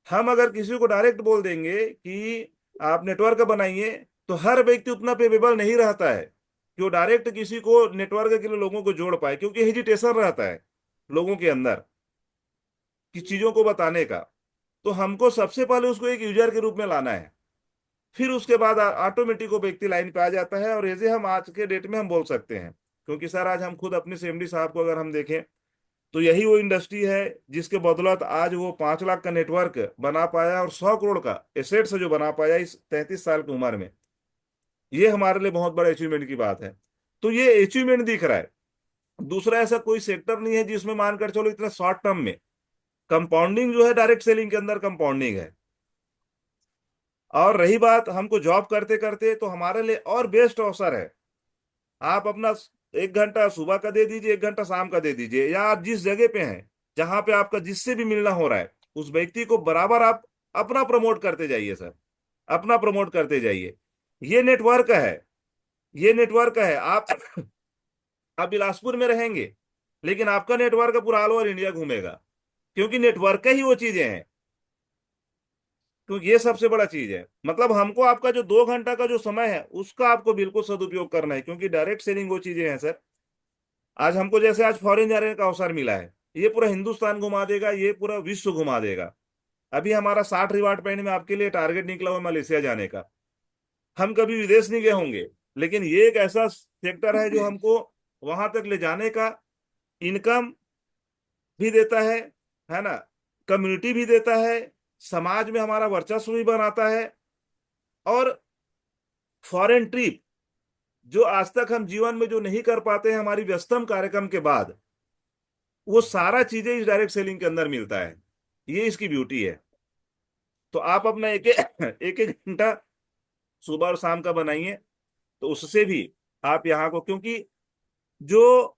हम अगर किसी को डायरेक्ट बोल देंगे कि आप नेटवर्क बनाइए, तो हर व्यक्ति उतना पेपेबल नहीं रहता है कि वो डायरेक्ट किसी को नेटवर्क के लिए लोगों को जोड़ पाए, क्योंकि हेजिटेशन रहता है लोगों के अंदर कि चीजों को बताने का। तो हमको सबसे पहले उसको एक यूजर के रूप में लाना है, फिर उसके बाद ऑटोमेटिक वो व्यक्ति लाइन पे आ जाता है, और ऐसे हम आज के डेट में हम बोल सकते हैं। क्योंकि सर आज हम खुद अपने सीएमडी साहब को अगर हम देखें, तो यही वो इंडस्ट्री है जिसके बदौलत आज वो 5 लाख का नेटवर्क बना पाया और 100 करोड़ का एसेट्स जो बना पाया इस 33 साल की उम्र में। ये हमारे लिए बहुत बड़े अचीवमेंट की बात है। तो ये अचीवमेंट दिख रहा है। दूसरा ऐसा कोई सेक्टर नहीं है जिसमें मानकर चलो इतना शॉर्ट टर्म में कंपाउंडिंग जो है, डायरेक्ट सेलिंग के अंदर कंपाउंडिंग है। और रही बात हमको जॉब करते करते, तो हमारे लिए और बेस्ट अवसर है, आप अपना 1 घंटा सुबह का दे दीजिए, 1 घंटा शाम का दे दीजिए, या आप जिस जगह पे हैं जहां पे आपका जिससे भी मिलना हो रहा है उस व्यक्ति को बराबर आप अपना प्रमोट करते जाइए सर, अपना प्रमोट करते जाइए। ये नेटवर्क है, ये नेटवर्क है। आप बिलासपुर में रहेंगे, लेकिन आपका नेटवर्क पूरा ऑल ओवर इंडिया घूमेगा, क्योंकि नेटवर्क ही वो चीजें हैं। क्योंकि ये सबसे बड़ा चीज है। मतलब हमको आपका जो 2 घंटा का जो समय है उसका आपको बिल्कुल सदुपयोग करना है, क्योंकि डायरेक्ट सेलिंग वो चीजें हैं सर। आज हमको जैसे आज फॉरेन जाने का अवसर मिला है, ये पूरा हिंदुस्तान घुमा देगा, ये पूरा विश्व घुमा देगा। अभी हमारा 60 रिवार्ड पॉइंट में आपके लिए टारगेट निकला हुआ मलेशिया जाने का। हम कभी विदेश नहीं गए होंगे, लेकिन ये एक ऐसा सेक्टर है जो हमको वहां तक ले जाने का इनकम भी देता है ना, कम्युनिटी भी देता है, समाज में हमारा वर्चस्व भी बनाता है। और फॉरेन ट्रिप जो आज तक हम जीवन में जो नहीं कर पाते हैं हमारी व्यस्तम कार्यक्रम के बाद, वो सारा चीजें इस डायरेक्ट सेलिंग के अंदर मिलता है। ये इसकी ब्यूटी है। तो आप अपना एक एक एक घंटा सुबह और शाम का बनाइए, तो उससे भी आप यहाँ को, क्योंकि जो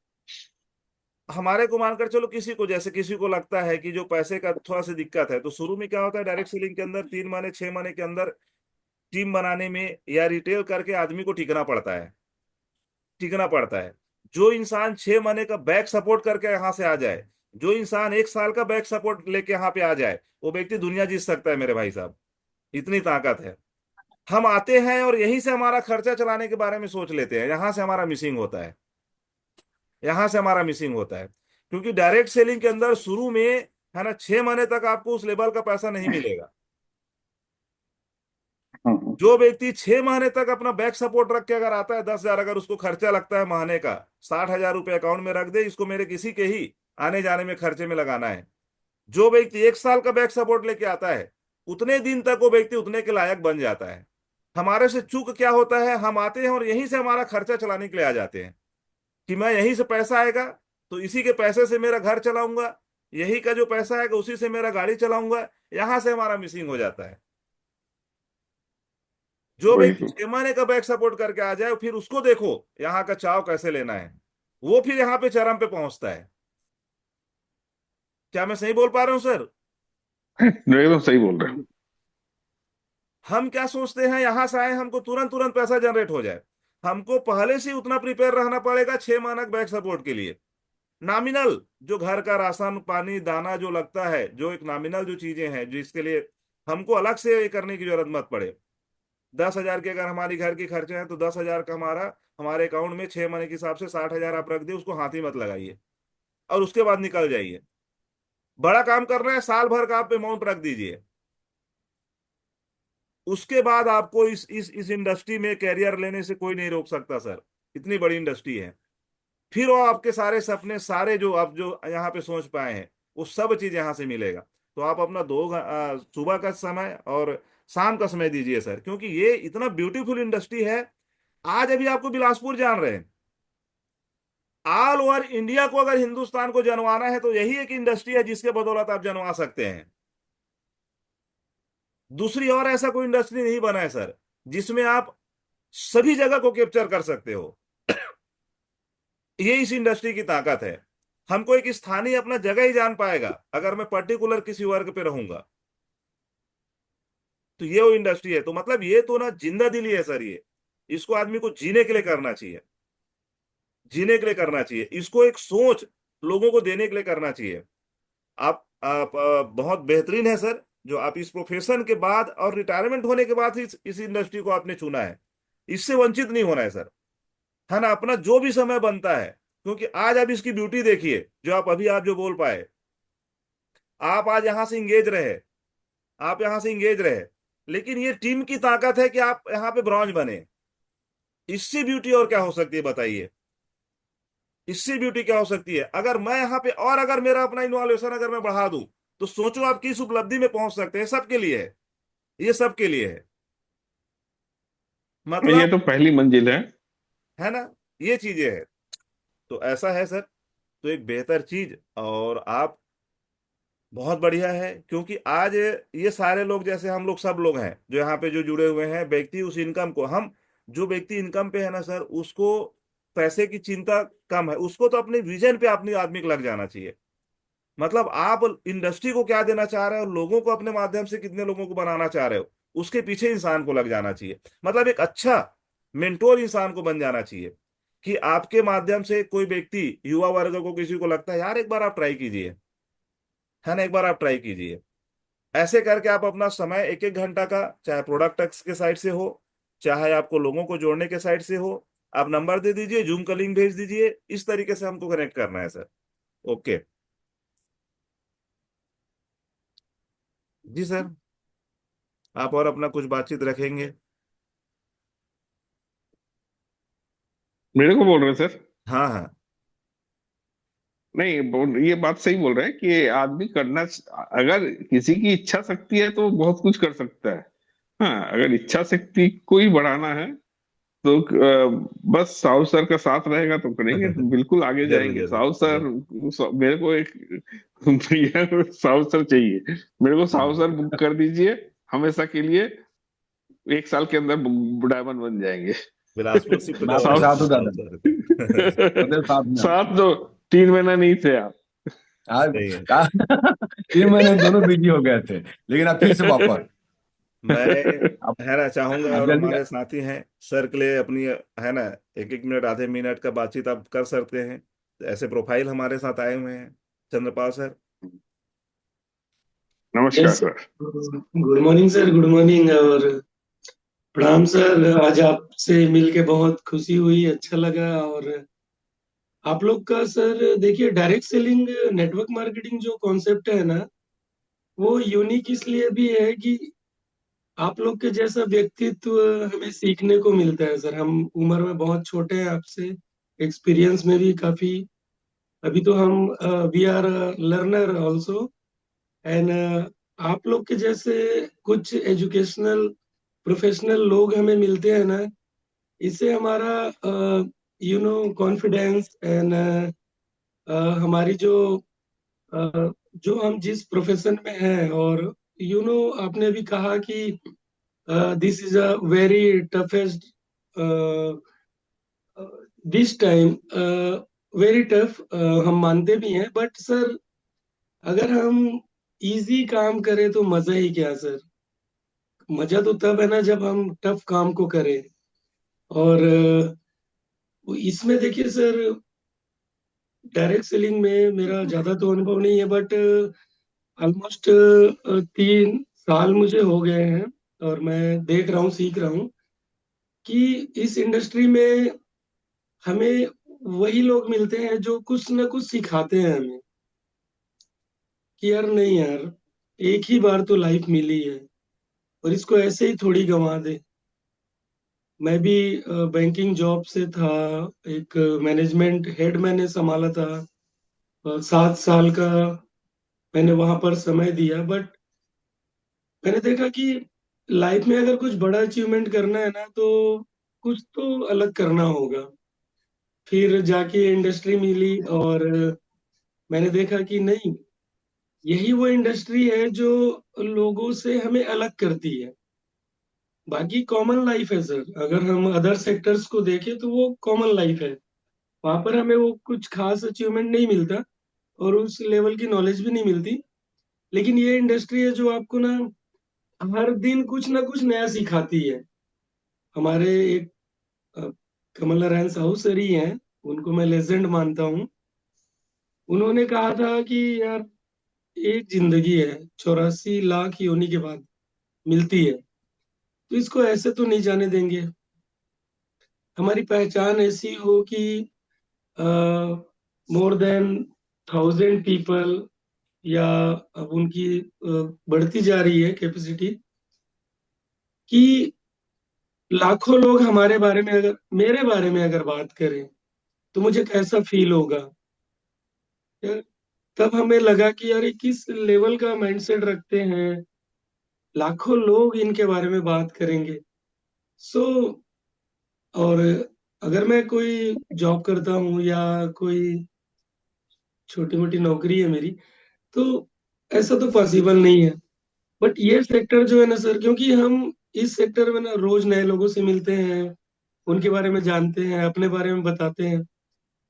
हमारे को मानकर चलो, किसी को जैसे किसी को लगता है कि जो पैसे का थोड़ा सी दिक्कत है, तो शुरू में क्या होता है डायरेक्ट सेलिंग के अंदर 3 महीने 6 महीने के अंदर टीम बनाने में या रिटेल करके आदमी को टिकना पड़ता है, टिकना पड़ता है। जो इंसान 6 महीने का बैक सपोर्ट करके यहाँ से आ जाए, जो इंसान 1 साल का बैक सपोर्ट लेके यहाँ पे आ जाए, वो व्यक्ति दुनिया जीत सकता है मेरे भाई साहब। इतनी ताकत है। हम आते हैं और यहीं से हमारा खर्चा चलाने के बारे में सोच लेते हैं, यहां से हमारा मिसिंग होता है, यहां से हमारा मिसिंग होता है। क्योंकि डायरेक्ट सेलिंग के अंदर शुरू में, है ना, 6 महीने तक आपको उस लेवल का पैसा नहीं मिलेगा। हम्म। जो व्यक्ति 6 महीने तक अपना बैक सपोर्ट रख के अगर आता है, 10,000 अगर उसको खर्चा लगता है महीने का, 60,000 रुपये अकाउंट में रख दे, इसको मेरे किसी के ही आने जाने में खर्चे में लगाना है। जो व्यक्ति 1 साल का बैक सपोर्ट लेके आता है, उतने दिन तक वो व्यक्ति उतने के लायक बन जाता है। हमारे से चूक क्या होता है, हम आते हैं और यहीं से हमारा खर्चा चलाने के लिए आ जाते हैं कि मैं यहीं से पैसा आएगा तो इसी के पैसे से मेरा घर चलाऊंगा, यही का जो पैसा आएगा उसी से मेरा गाड़ी चलाऊंगा। यहां से हमारा मिसिंग हो जाता है। जो वही व्यक्ति तो। 6 महीने का बैक सपोर्ट करके आ जाए, फिर उसको देखो यहाँ का चाव कैसे लेना है, वो फिर यहाँ पे चरम पे पहुंचता है। क्या मैं सही बोल पा रहा हूँ सर? एकदम सही बोल रहे हो। हम क्या सोचते हैं, यहां से आए हमको तुरंत तुरंत पैसा जनरेट हो जाए। हमको पहले से उतना प्रिपेयर रहना पड़ेगा 6 माह बैक सपोर्ट के लिए। नॉमिनल जो घर का राशन पानी दाना जो लगता है, जो एक नॉमिनल जो चीजें हैं जिसके लिए हमको अलग से ये करने की जरूरत मत पड़े। 10,000 के अगर हमारी घर की खर्चे हैं, तो 10,000 का हमारा हमारे अकाउंट में 6 महीने के हिसाब से 60,000 आप रख दिए, उसको हाथ ही मत लगाइए और उसके बाद निकल जाइए। बड़ा काम कर रहे हैं, साल भर का आप अमाउंट रख दीजिए। उसके बाद आपको इस इंडस्ट्री में कैरियर लेने से कोई नहीं रोक सकता सर। इतनी बड़ी इंडस्ट्री है। फिर वो आपके सारे सपने, सारे जो आप जो यहाँ पे सोच पाए हैं, वो सब चीज यहाँ से मिलेगा। तो आप अपना सुबह का समय और शाम का समय दीजिए सर, क्योंकि ये इतना ब्यूटीफुल इंडस्ट्री है। आज अभी आपको बिलासपुर जान रहे हैं, ऑल ओवर इंडिया को अगर हिंदुस्तान को जनवाना है तो यही एक इंडस्ट्री है जिसके बदौलत आप जनवा सकते हैं। दूसरी और ऐसा कोई इंडस्ट्री नहीं बना है सर जिसमें आप सभी जगह को कैप्चर कर सकते हो। ये इस इंडस्ट्री की ताकत है। हमको एक स्थानीय अपना जगह ही जान पाएगा अगर मैं पर्टिकुलर किसी वर्ग पे रहूंगा। तो ये वो इंडस्ट्री है। तो मतलब ये तो ना जिंदा दिली है सर ये। इसको आदमी को जीने के लिए करना चाहिए। जीने के लिए करना चाहिए इसको, एक सोच लोगों को देने के लिए करना चाहिए। आप बहुत बेहतरीन है सर जो आप इस प्रोफेशन के बाद और रिटायरमेंट होने के बाद ही इस इंडस्ट्री को आपने चुना है। इससे वंचित नहीं होना है सर, है ना। अपना जो भी समय बनता है, क्योंकि आज आप इसकी ब्यूटी देखिए जो आप अभी आप जो बोल पाए। आप आज यहां से इंगेज रहे, आप यहां से इंगेज रहे, लेकिन ये टीम की ताकत है कि आप यहाँ पे ब्रॉन्ज बने। इससे ब्यूटी और क्या हो सकती है बताइए। इससे ब्यूटी क्या हो सकती है अगर मैं यहाँ पे और अगर मेरा अपना इन्वॉल्यूशन अगर मैं बढ़ा दूं, तो सोचो आप किस उपलब्धि में पहुंच सकते हैं। सबके लिए है, ये सबके लिए है। ये मतलब, तो पहली मंजिल है। है ना, ये चीजें है। तो ऐसा है सर। तो एक बेहतर चीज, और आप बहुत बढ़िया है, क्योंकि आज ये सारे लोग जैसे हम लोग सब लोग हैं जो यहाँ पे जो जुड़े हुए हैं, व्यक्ति उस इनकम को हम, जो व्यक्ति इनकम पे है ना सर, उसको पैसे की चिंता कम है। उसको तो अपने विजन पे अपने आदमी को लग जाना चाहिए। मतलब आप इंडस्ट्री को क्या देना चाह रहे हो, लोगों को अपने माध्यम से कितने लोगों को बनाना चाह रहे हो, उसके पीछे इंसान को लग जाना चाहिए। मतलब एक अच्छा मेंटोर इंसान को बन जाना चाहिए कि आपके माध्यम से कोई व्यक्ति, युवा वर्ग को किसी को लगता है यार एक बार आप ट्राई कीजिए, है ना, एक बार आप ट्राई कीजिए। ऐसे करके आप अपना समय एक एक घंटा का, चाहे प्रोडक्ट के साइड से हो, चाहे आपको लोगों को जोड़ने के साइड से हो, आप नंबर दे दीजिए, जूम का लिंक भेज दीजिए। इस तरीके से हमको कनेक्ट करना है सर। ओके जी सर। आप और अपना कुछ बातचीत रखेंगे? मेरे को बोल रहे हैं सर? हाँ हाँ। नहीं, ये बात सही बोल रहे हैं कि आदमी अगर किसी की इच्छा शक्ति है तो वो बहुत कुछ कर सकता है। हाँ, अगर इच्छा शक्ति को ही बढ़ाना है तो बस साहु सर का साथ रहेगा तो करेंगे, तो बिल्कुल आगे जरूर जाएंगे। जरूर साहु सर, जरूर। मेरे को एक भैया साहु सर चाहिए। मेरे को साहु हाँ, सर बुक कर दीजिए हमेशा के लिए। 1 साल के अंदर डायमंड बन जाएंगे। बिलासपुर शिफ्ट मैं आपके करवा साथ देंगे हूँ साहब दादा, सर। सदैव साथ में हूँ। साथ दो, 3 महीना नहीं थे आप। आज सही है का सर। 3 महीने दोनों बिजी हो गए थे, लेकिन अब फिर से वापस। मैं, अब है ना, चाहूंगा अब और जल्दी। हमारे साथी हैं सर के लिए अपनी, है ना, एक एक मिनट आधे मिनट का बातचीत आप कर सकते हैं। ऐसे प्रोफाइल हमारे साथ आए हुए हैं, चंद्रपाल सर। नमस्कार yes. Sir. Good morning sir, good morning और प्रणाम सर। आज आपसे मिलके बहुत खुशी हुई, अच्छा लगा। और आप लोग का सर देखिए, डायरेक्ट सेलिंग नेटवर्क मार्केटिंग जो कॉन्सेप्ट है ना, वो यूनिक इसलिए भी है कि आप लोग के जैसा व्यक्तित्व हमें सीखने को मिलता है सर। हम उम्र में बहुत छोटे हैं आपसे, एक्सपीरियंस में भी काफी। अभी तो हम we are learner also. And आप लोग के जैसे कुछ एजुकेशनल प्रोफेशनल लोग हमें मिलते हैं ना, इससे हमारा कॉन्फिडेंस एंड हमारी जो हम जिस प्रोफेशन में हैं, और आपने भी कहा कि this is a very toughest this time, very tough, हम मानते भी हैं। बट सर, अगर हम इजी काम करें तो मजा ही क्या सर। मजा तो तब है ना जब हम टफ काम को करें। और इसमें देखिए सर, डायरेक्ट सेलिंग में मेरा ज्यादा तो अनुभव नहीं है, बट ऑलमोस्ट 3 साल मुझे हो गए हैं। और मैं देख रहा हूँ, सीख रहा हूँ कि इस इंडस्ट्री में हमें वही लोग मिलते हैं जो कुछ ना कुछ सिखाते हैं हमें कि यार नहीं यार, एक ही बार तो लाइफ मिली है और इसको ऐसे ही थोड़ी गंवा दे। मैं भी बैंकिंग जॉब से था, एक मैनेजमेंट हेड मैंने संभाला था। 7 साल का मैंने वहां पर समय दिया। बट मैंने देखा कि लाइफ में अगर कुछ बड़ा अचीवमेंट करना है ना, तो कुछ तो अलग करना होगा। फिर जाके इंडस्ट्री मिली और मैंने देखा कि नहीं, यही वो इंडस्ट्री है जो लोगों से हमें अलग करती है। बाकी कॉमन लाइफ है सर, अगर हम अदर सेक्टर्स को देखें तो वो कॉमन लाइफ है। वहां पर हमें वो कुछ खास अचीवमेंट नहीं मिलता और उस लेवल की नॉलेज भी नहीं मिलती। लेकिन ये इंडस्ट्री है जो आपको ना हर दिन कुछ ना कुछ नया सिखाती है। हमारे एक अ, कमला नारायण साहू सर ही हैं, उनको मैं लेजेंड मानता हूँ। उन्होंने कहा था कि यार एक जिंदगी है, 84 लाख योनि के बाद मिलती है, तो इसको ऐसे तो नहीं जाने देंगे। हमारी पहचान ऐसी हो कि मोर देन 1000 पीपल, या अब उनकी बढ़ती जा रही है कैपेसिटी, कि लाखों लोग हमारे बारे में अगर, मेरे बारे में अगर बात करें तो मुझे कैसा फील होगा यार। तब हमें लगा कि यार ये किस लेवल का माइंडसेट रखते हैं, लाखों लोग इनके बारे में बात करेंगे। सो और अगर मैं कोई जॉब करता हूँ या कोई छोटी मोटी नौकरी है मेरी, तो ऐसा तो पॉसिबल नहीं है। बट ये सेक्टर जो है ना सर, क्योंकि हम इस सेक्टर में ना रोज नए लोगों से मिलते हैं, उनके बारे में जानते हैं, अपने बारे में बताते हैं,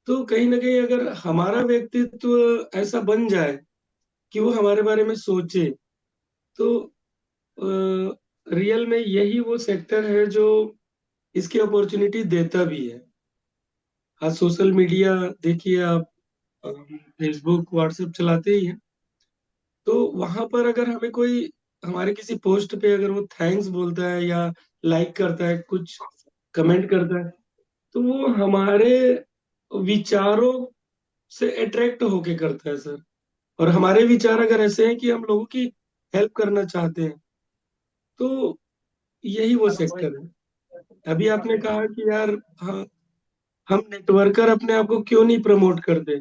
तो कहीं ना कहीं अगर हमारा व्यक्तित्व ऐसा बन जाए कि वो हमारे बारे में सोचे, तो रियल में यही वो सेक्टर है जो इसकी अपॉर्चुनिटी देता भी है। आज सोशल मीडिया देखिए आप, फेसबुक व्हाट्सएप चलाते ही हैं, तो वहां पर अगर हमें कोई हमारे किसी पोस्ट पे अगर वो थैंक्स बोलता है या लाइक करता है, कुछ कमेंट करता है, तो वो हमारे विचारों से अट्रैक्ट होके करता है सर। और हमारे विचार अगर ऐसे हैं कि हम लोगों की हेल्प करना चाहते हैं, तो यही वो सेक्टर है। अभी आपने कहा कि यार, हाँ, हम नेटवर्कर अपने आप को क्यों नहीं प्रमोट करते।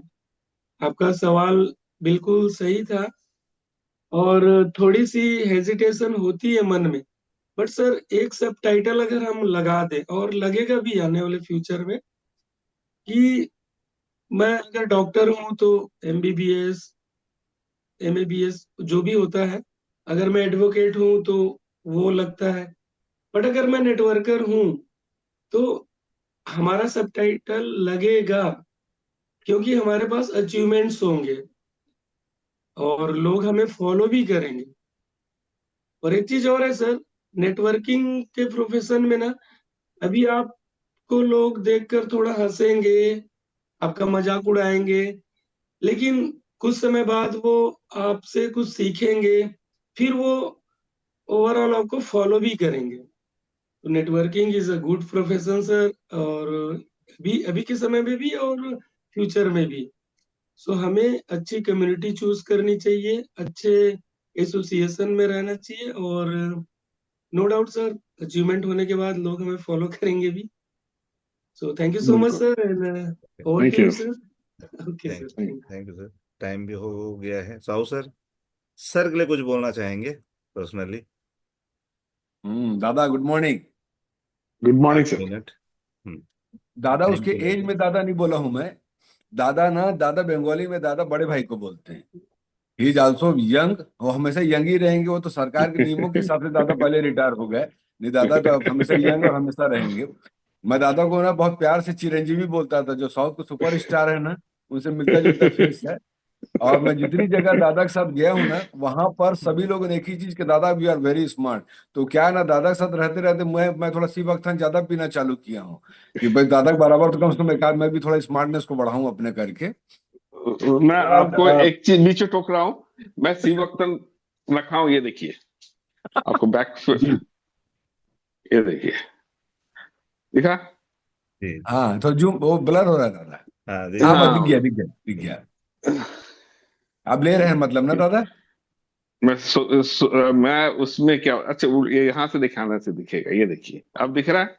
आपका सवाल बिल्कुल सही था, और थोड़ी सी हेजिटेशन होती है मन में। बट सर एक सब टाइटल अगर हम लगा दें, और लगेगा भी आने वाले फ्यूचर में, कि मैं अगर डॉक्टर हूं तो एमबीबीएस, एमएबीएस जो भी होता है, अगर मैं एडवोकेट हूं तो वो लगता है। बट अगर मैं नेटवर्कर हूं तो हमारा सब टाइटल लगेगा, क्योंकि हमारे पास अचीवमेंट्स होंगे और लोग हमें फॉलो भी करेंगे। और एक चीज और है सर, नेटवर्किंग के प्रोफेशन में ना, अभी आपको लोग देखकर थोड़ा हंसेंगे, आपका मजाक उड़ाएंगे, लेकिन कुछ समय बाद वो आपसे कुछ सीखेंगे, फिर वो ओवरऑल आपको फॉलो भी करेंगे। तो networking is a good profession sir, और अभी अभी के समय में भी और फ्यूचर में भी। सो हमें अच्छी कम्युनिटी चूज करनी चाहिए, अच्छे एसोसिएशन में रहना चाहिए, और नो डाउट सर, अचीवमेंट होने के बाद लोग हमें फॉलो करेंगे भी। So thank you so much बिल्कुल। Sir, and over thank to you you. Sir. Okay thank sir, thank thank you sir. Time भी हो गया है। साहू सर, सर के लिए कुछ बोलना चाहेंगे पर्सनली? दादा गुड मॉर्निंग। गुड मॉर्निंग पाँच सर। मिनट हम्म, दादा टाइम उसके तो एज रहेगा। में दादा नहीं बोला हूं मैं। दादा ना, दादा बंगाली में दादा बड़े भाई को बोलते हैं। ही इज ऑल्सो यंग, वो हमेशा यंग ही रहेंगे। वो तो सरकार के नियमों के हिसाब से दादा पहले रिटायर हो गए, नहीं दादा तो अब हमेशा यंग और हमेशा रहेंगे। मैं दादा को ना बहुत प्यार से चिरंजीवी बोलता था, जो साउथ के सुपर स्टार है ना, उनसे मिलता जुलता फेस है। और मैं जितनी जगह दादा के साथ गया हूँ ना, वहां पर सभी लोगों ने एक ही चीज के, दादा वी आर वेरी स्मार्ट। तो क्या है ना, दादा के साथ रहते रहते मैं थोड़ा सी वक्त ज्यादा पीना चालू किया हूँ, कि भाई दादा के बराबर तो कम से कम एक आध मैं भी थोड़ा स्मार्टनेस को बढ़ाऊं अपने करके। मैं आपको आप एक चीज बीच में टोक रहा हूँ। मैं सी वक्तन रखा हूँ, ये देखिए। आपको बैक, जी। ये देखिए, दिखा? जी। हाँ तो जो वो ब्लर हो रहा है दादा। हाँ हाँ देखिए। बस दिख गया हाँ। दिख गया दिख गया। आप ले रहे हैं मतलब ना दादा? मैं उसमें क्या, अच्छा ये यहाँ से दिखाने से दिखेगा, ये देखिए, अब दिख रहा है?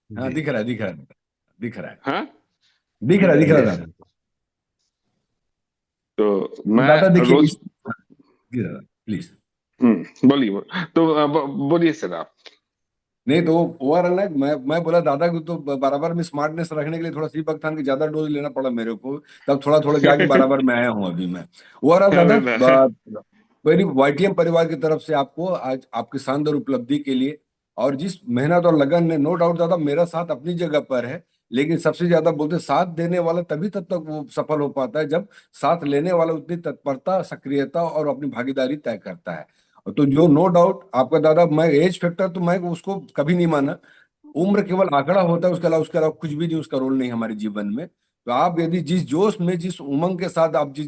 हाँ जी। दिख रहा है दिख रहा है दिख रहा है हाँ। दिख रहा है यस। दादा। तो मैं दादा देखिए रोज, इस, जी दादा प्लीज। बोलिए। तो बोलिए सर आप। नहीं तो ओवरऑल ना, मैं बोला दादा को तो बराबर में स्मार्टनेस रखने के लिए थोड़ा सी बख्तान की ज्यादा डोज लेना पड़ा मेरे को, तब थोड़ा थोड़ा जाके बराबर में आया हूँ अभी मैं। ओवरऑल अरे दादा, ना। मेरी वाईटीएम परिवार की तरफ से आपको आज आपकी शानदार उपलब्धि के लिए, और जिस मेहनत और लगन ने, नो डाउट दादा मेरा साथ अपनी जगह पर है, लेकिन सबसे ज्यादा बोलते साथ देने वाला तभी तब तक वो सफल हो पाता है जब साथ लेने वाला उतनी तत्परता, सक्रियता और अपनी भागीदारी तय करता है। तो जो नो डाउट आपका दादा, मैं एज फैक्टर तो मैं उसको कभी नहीं माना, उम्र केवल आंकड़ा होता है, उसके अलावा कुछ भी नहीं, उसका रोल नहीं हमारे जीवन में। तो आप यदि जिस जोश में, जिस उमंग के साथ आप जिस